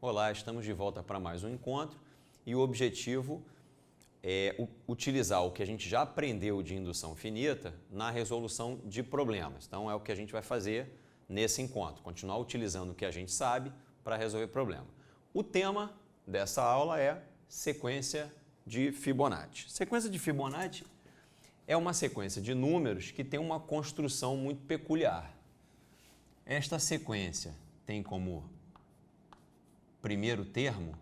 Olá, estamos de volta para mais um encontro e o objetivo é utilizar o que a gente já aprendeu de indução finita na resolução de problemas. Então é o que a gente vai fazer nesse encontro, continuar utilizando o que a gente sabe para resolver problema. O tema dessa aula é sequência de Fibonacci. Sequência de Fibonacci é uma sequência de números que tem uma construção muito peculiar. Esta sequência tem como primeiro termo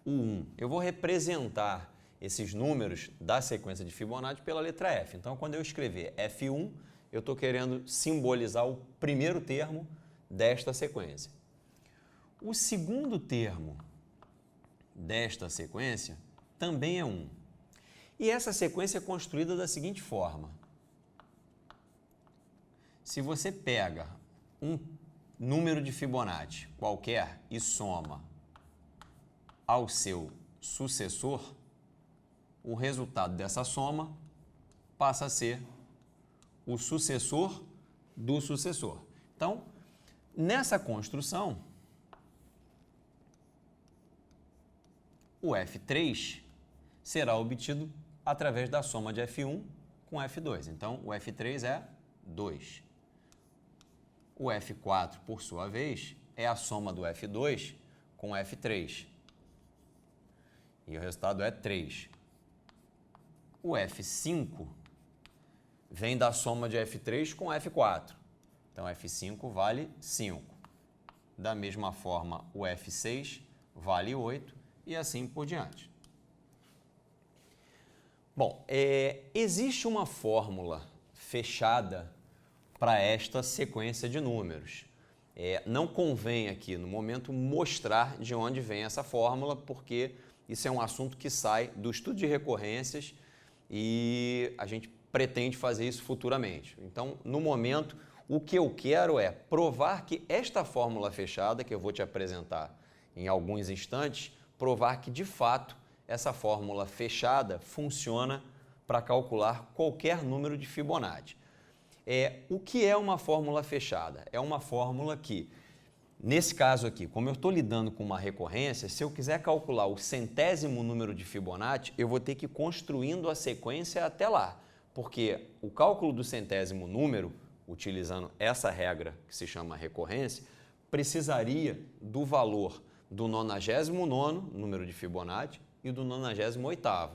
o 1. Eu vou representar esses números da sequência de Fibonacci pela letra F. Então, quando eu escrever F1, eu estou querendo simbolizar o primeiro termo desta sequência. O segundo termo desta sequência também é 1. E essa sequência é construída da seguinte forma. Se você pega um número de Fibonacci qualquer e soma ao seu sucessor, o resultado dessa soma passa a ser o sucessor do sucessor. Então, nessa construção, o F3 será obtido através da soma de F1 com F2. Então, o F3 é 2. O F4, por sua vez, é a soma do F2 com F3. E o resultado é 3. O F5 vem da soma de F3 com F4. Então, F5 vale 5. Da mesma forma, o F6 vale 8 e assim por diante. Bom, existe uma fórmula fechada para esta sequência de números. Não convém aqui, no momento, mostrar de onde vem essa fórmula, porque isso é um assunto que sai do estudo de recorrências e a gente pretende fazer isso futuramente. Então, no momento, o que eu quero é provar que esta fórmula fechada, que eu vou te apresentar em alguns instantes, provar que, de fato, essa fórmula fechada funciona para calcular qualquer número de Fibonacci. O que é uma fórmula fechada? É uma fórmula que, nesse caso aqui, como eu estou lidando com uma recorrência, se eu quiser calcular o centésimo número de Fibonacci, eu vou ter que ir construindo a sequência até lá, porque o cálculo do centésimo número, utilizando essa regra que se chama recorrência, precisaria do valor do 99º número de Fibonacci e do 98º.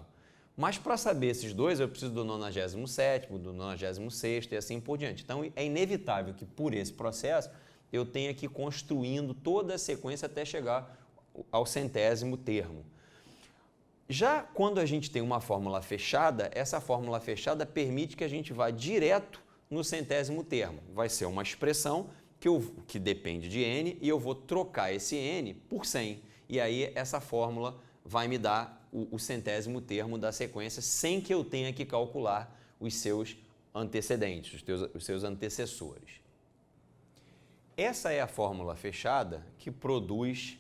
Mas para saber esses dois, eu preciso do 97º, do 96º e assim por diante. Então, é inevitável que, por esse processo, eu tenha que ir construindo toda a sequência até chegar ao centésimo termo. Já quando a gente tem uma fórmula fechada, essa fórmula fechada permite que a gente vá direto no centésimo termo. Vai ser uma expressão que depende de n e eu vou trocar esse n por 100. E aí essa fórmula vai me dar o centésimo termo da sequência sem que eu tenha que calcular os seus antecedentes, os seus antecessores. Essa é a fórmula fechada que produz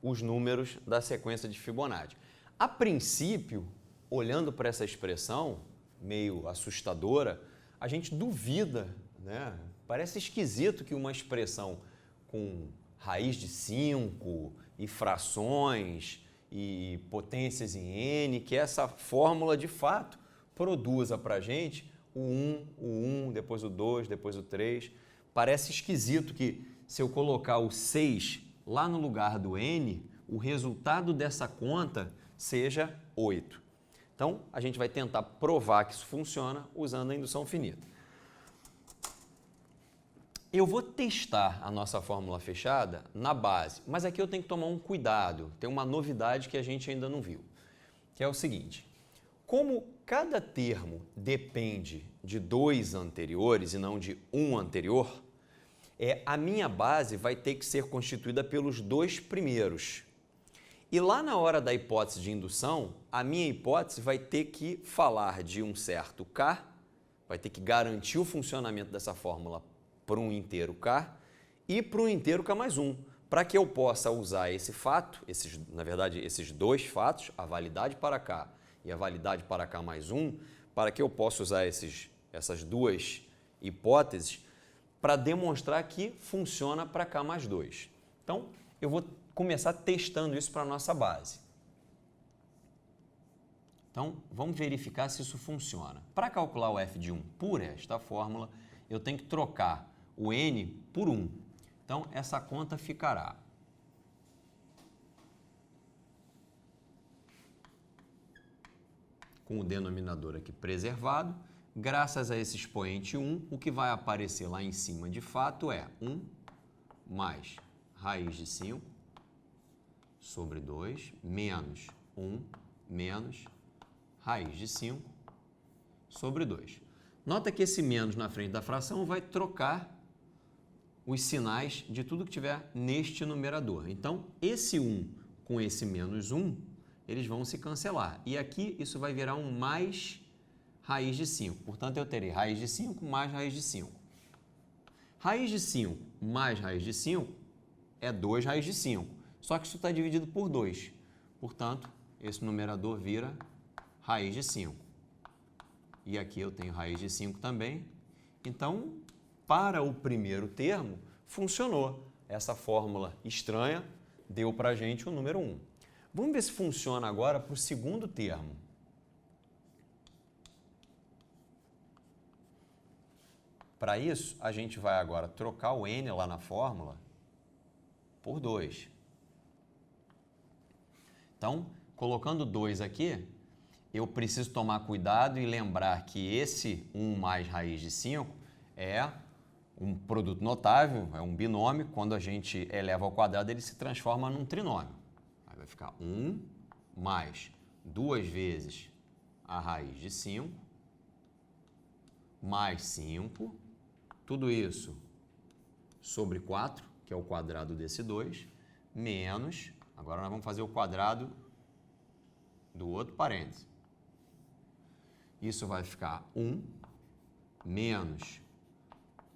os números da sequência de Fibonacci. A princípio, olhando para essa expressão meio assustadora, a gente duvida, né? Parece esquisito que uma expressão com raiz de 5 e frações e potências em n, que essa fórmula de fato produza para a gente o 1, depois o 2, depois o 3. Parece esquisito que se eu colocar o 6 lá no lugar do n, o resultado dessa conta seja 8. Então, a gente vai tentar provar que isso funciona usando a indução finita. Eu vou testar a nossa fórmula fechada na base, mas aqui eu tenho que tomar um cuidado, tem uma novidade que a gente ainda não viu, que é o seguinte: como cada termo depende de dois anteriores e não de um anterior, a minha base vai ter que ser constituída pelos dois primeiros. E lá na hora da hipótese de indução, a minha hipótese vai ter que falar de um certo K, vai ter que garantir o funcionamento dessa fórmula para um inteiro K e para um inteiro K mais 1, para que eu possa usar esse fato, na verdade, esses dois fatos, a validade para K e a validade para K mais 1, para que eu possa usar essas duas hipóteses para demonstrar que funciona para K mais 2. Então, eu vou começar testando isso para a nossa base. Então, vamos verificar se isso funciona. Para calcular o f de 1 por esta fórmula, eu tenho que trocar o n por 1. Então, essa conta ficará com o denominador aqui preservado. Graças a esse expoente 1, o que vai aparecer lá em cima de fato é 1 mais raiz de 5 sobre 2 menos 1 menos raiz de 5 sobre 2. Nota que esse menos na frente da fração vai trocar os sinais de tudo que tiver neste numerador. Então, esse 1 com esse menos 1, eles vão se cancelar. E aqui isso vai virar um mais raiz de 5. Portanto, eu terei raiz de 5 mais raiz de 5. Raiz de 5 mais raiz de 5 é 2 raiz de 5. Só que isso está dividido por 2. Portanto, esse numerador vira raiz de 5. E aqui eu tenho raiz de 5 também. Então, para o primeiro termo, funcionou. Essa fórmula estranha deu para a gente o número 1. Vamos ver se funciona agora para o segundo termo. Para isso, a gente vai agora trocar o n lá na fórmula por 2. Então, colocando 2 aqui, eu preciso tomar cuidado e lembrar que esse 1 mais raiz de 5 é um produto notável, é um binômio. Quando a gente eleva ao quadrado, ele se transforma num trinômio. Aí vai ficar 1 mais 2 vezes a raiz de 5 mais 5, tudo isso sobre 4, que é o quadrado desse 2, menos, agora nós vamos fazer o quadrado do outro parêntese. Isso vai ficar 1 menos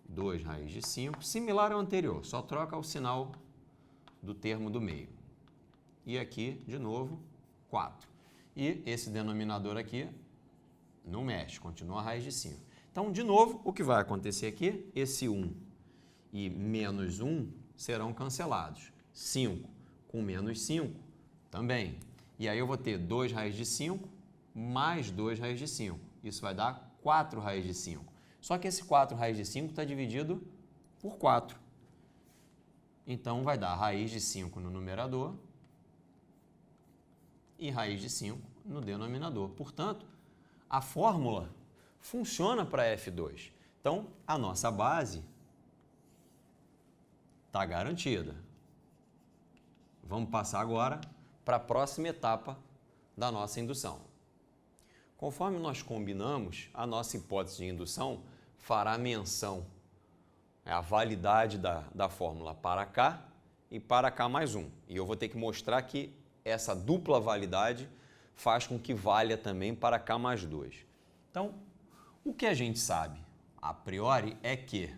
2 raiz de 5, similar ao anterior, só troca o sinal do termo do meio. E aqui, de novo, 4. E esse denominador aqui não mexe, continua a raiz de 5. Então, de novo, o que vai acontecer aqui? Esse 1 e menos 1 serão cancelados. 5 com menos 5 também. E aí eu vou ter 2 raiz de 5 mais 2 raiz de 5. Isso vai dar 4 raiz de 5. Só que esse 4 raiz de 5 está dividido por 4. Então, vai dar raiz de 5 no numerador e raiz de 5 no denominador. Portanto, a fórmula funciona para F2. Então, a nossa base está garantida. Vamos passar agora para a próxima etapa da nossa indução. Conforme nós combinamos, a nossa hipótese de indução fará menção à validade da fórmula para K e para K mais 1. E eu vou ter que mostrar que essa dupla validade faz com que valha também para K mais 2. Então, o que a gente sabe, a priori, é que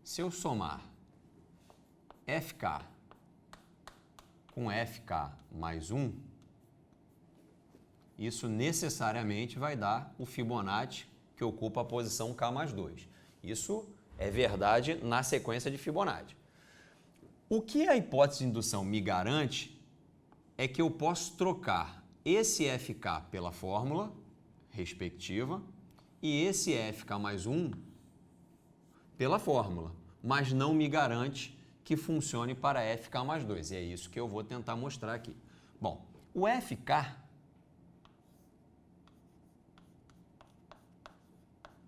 se eu somar FK com FK mais 1, isso necessariamente vai dar o Fibonacci que ocupa a posição K mais 2. Isso é verdade na sequência de Fibonacci. O que a hipótese de indução me garante é que eu posso trocar esse FK pela fórmula respectiva e esse FK mais 1 pela fórmula, mas não me garante que funcione para FK mais 2. E é isso que eu vou tentar mostrar aqui. Bom, o FK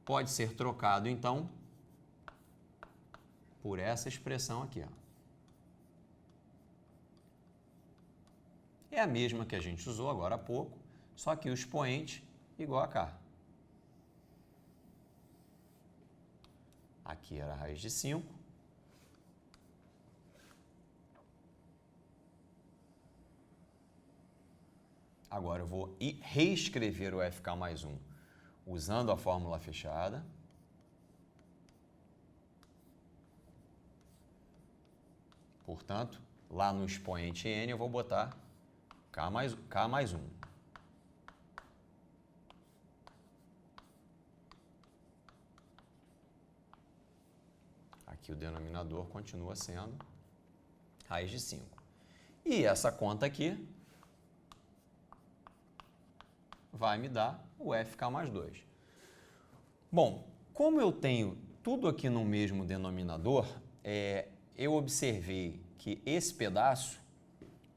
pode ser trocado, então, por essa expressão aqui. Ó. É a mesma que a gente usou agora há pouco, só que o expoente igual a K. Aqui era a raiz de 5. Agora eu vou reescrever o FK mais 1 usando a fórmula fechada. Portanto, lá no expoente n eu vou botar K mais 1. Aqui o denominador continua sendo raiz de 5. E essa conta aqui vai me dar o FK mais 2. Bom, como eu tenho tudo aqui no mesmo denominador, eu observei que esse pedaço,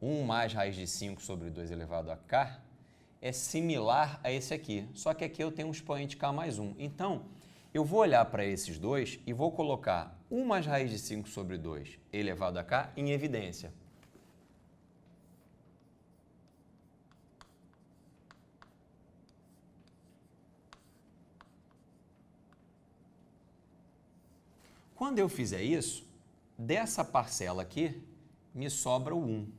1 mais raiz de 5 sobre 2 elevado a k, é similar a esse aqui, só que aqui eu tenho um expoente k mais 1. Então, eu vou olhar para esses dois e vou colocar 1 mais raiz de 5 sobre 2 elevado a k em evidência. Quando eu fizer isso, dessa parcela aqui, me sobra o 1.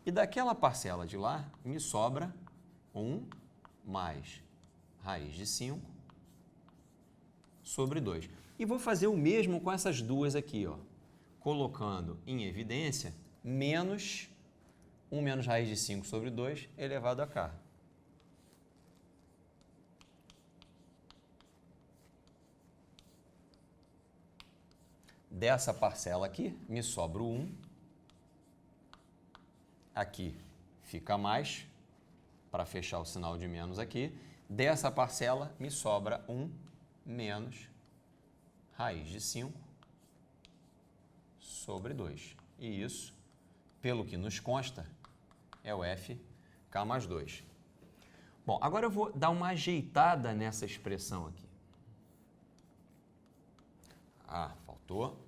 E daquela parcela de lá, me sobra 1 mais raiz de 5 sobre 2. E vou fazer o mesmo com essas duas aqui, ó, colocando em evidência menos 1 menos raiz de 5 sobre 2 elevado a k. Dessa parcela aqui, me sobra o 1. Aqui fica mais, para fechar o sinal de menos aqui. Dessa parcela, me sobra 1 menos raiz de 5 sobre 2. E isso, pelo que nos consta, é o FK mais 2. Bom, agora eu vou dar uma ajeitada nessa expressão aqui. Faltou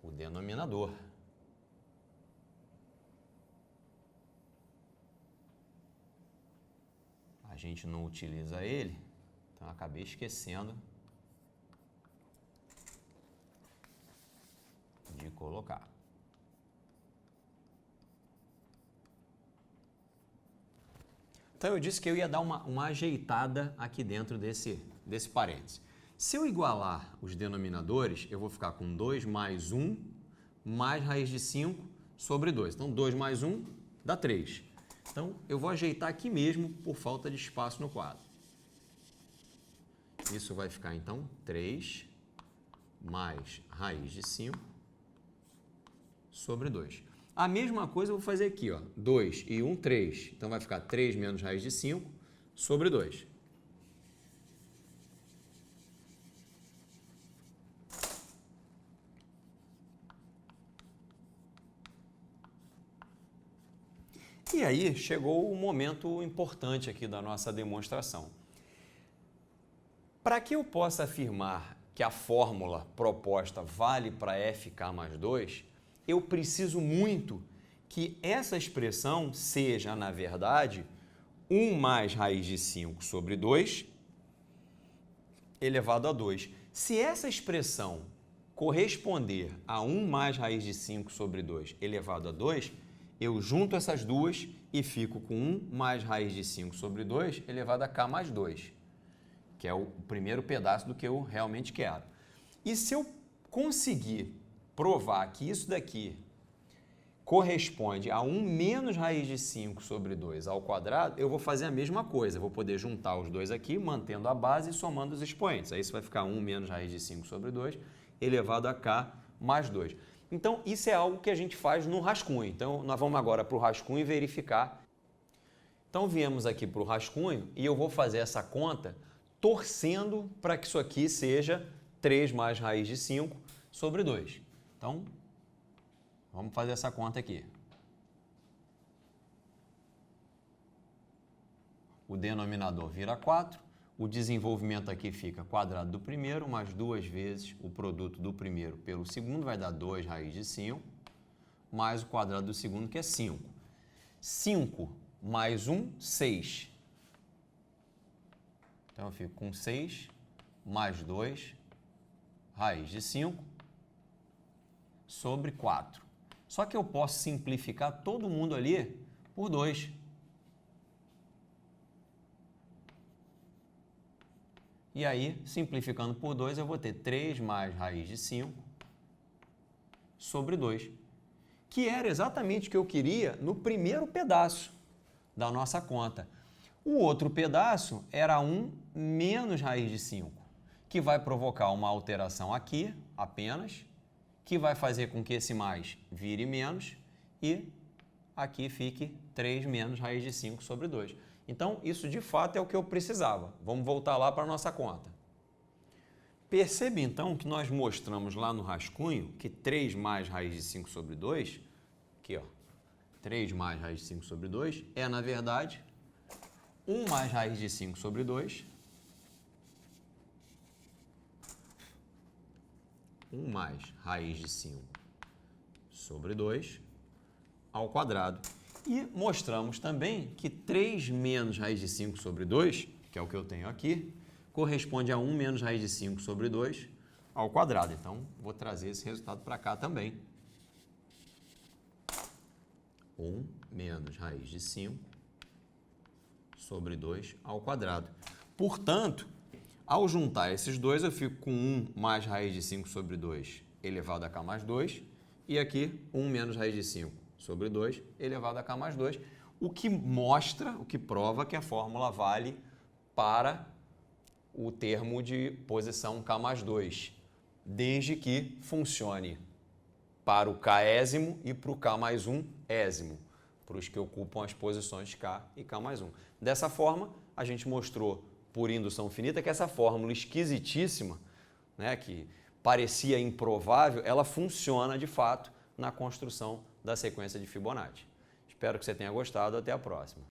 o denominador. A gente não utiliza ele, então eu acabei esquecendo de colocar. Então eu disse que eu ia dar uma ajeitada aqui dentro desse parêntese. Se eu igualar os denominadores, eu vou ficar com 2 mais 1 mais raiz de 5 sobre 2. Então, 2 mais 1 dá 3. Então, eu vou ajeitar aqui mesmo por falta de espaço no quadro. Isso vai ficar, então, 3 mais raiz de 5 sobre 2. A mesma coisa eu vou fazer aqui, ó, 2 e 1, 3. Então, vai ficar 3 menos raiz de 5 sobre 2. E aí chegou o momento importante aqui da nossa demonstração. Para que eu possa afirmar que a fórmula proposta vale para FK mais 2, eu preciso muito que essa expressão seja, na verdade, 1 mais raiz de 5 sobre 2 elevado a 2. Se essa expressão corresponder a 1 mais raiz de 5 sobre 2 elevado a 2, eu junto essas duas e fico com 1 mais raiz de 5 sobre 2 elevado a k mais 2, que é o primeiro pedaço do que eu realmente quero. E se eu conseguir provar que isso daqui corresponde a 1 menos raiz de 5 sobre 2 ao quadrado, eu vou fazer a mesma coisa. Eu vou poder juntar os dois aqui, mantendo a base e somando os expoentes. Aí isso vai ficar 1 menos raiz de 5 sobre 2 elevado a k mais 2. Então, isso é algo que a gente faz no rascunho. Então, nós vamos agora para o rascunho e verificar. Então, viemos aqui para o rascunho e eu vou fazer essa conta torcendo para que isso aqui seja 3 mais raiz de 5 sobre 2. Então, vamos fazer essa conta aqui. O denominador vira 4. O desenvolvimento aqui fica quadrado do primeiro, mais 2 vezes o produto do primeiro pelo segundo, vai dar 2 raiz de 5, mais o quadrado do segundo, que é 5. 5 mais 1, 6. Então, eu fico com 6 mais 2 raiz de 5 sobre 4. Só que eu posso simplificar todo mundo ali por 2. E aí, simplificando por 2, eu vou ter 3 mais raiz de 5 sobre 2, que era exatamente o que eu queria no primeiro pedaço da nossa conta. O outro pedaço era 1 menos raiz de 5, que vai provocar uma alteração aqui apenas que vai fazer com que esse mais vire menos e aqui fique 3 menos raiz de 5 sobre 2. Então, isso de fato é o que eu precisava. Vamos voltar lá para a nossa conta. Percebe então que nós mostramos lá no rascunho que 3 mais raiz de 5 sobre 2, aqui ó, 3 mais raiz de 5 sobre 2 é, na verdade, 1 mais raiz de 5 sobre 2, 1 mais raiz de 5 sobre 2 ao quadrado. E mostramos também que 3 menos raiz de 5 sobre 2, que é o que eu tenho aqui, corresponde a 1 menos raiz de 5 sobre 2 ao quadrado. Então, vou trazer esse resultado para cá também. 1 menos raiz de 5 sobre 2 ao quadrado. Portanto, ao juntar esses dois, eu fico com 1 mais raiz de 5 sobre 2 elevado a k mais 2 e aqui 1 menos raiz de 5 sobre 2 elevado a k mais 2, o que mostra, o que prova que a fórmula vale para o termo de posição k mais 2, desde que funcione para o késimo e para o k mais 1 ésimo, para os que ocupam as posições de k e k mais 1. Dessa forma, a gente mostrou por indução finita que essa fórmula esquisitíssima, né, que parecia improvável, ela funciona de fato na construção da sequência de Fibonacci. Espero que você tenha gostado. Até a próxima.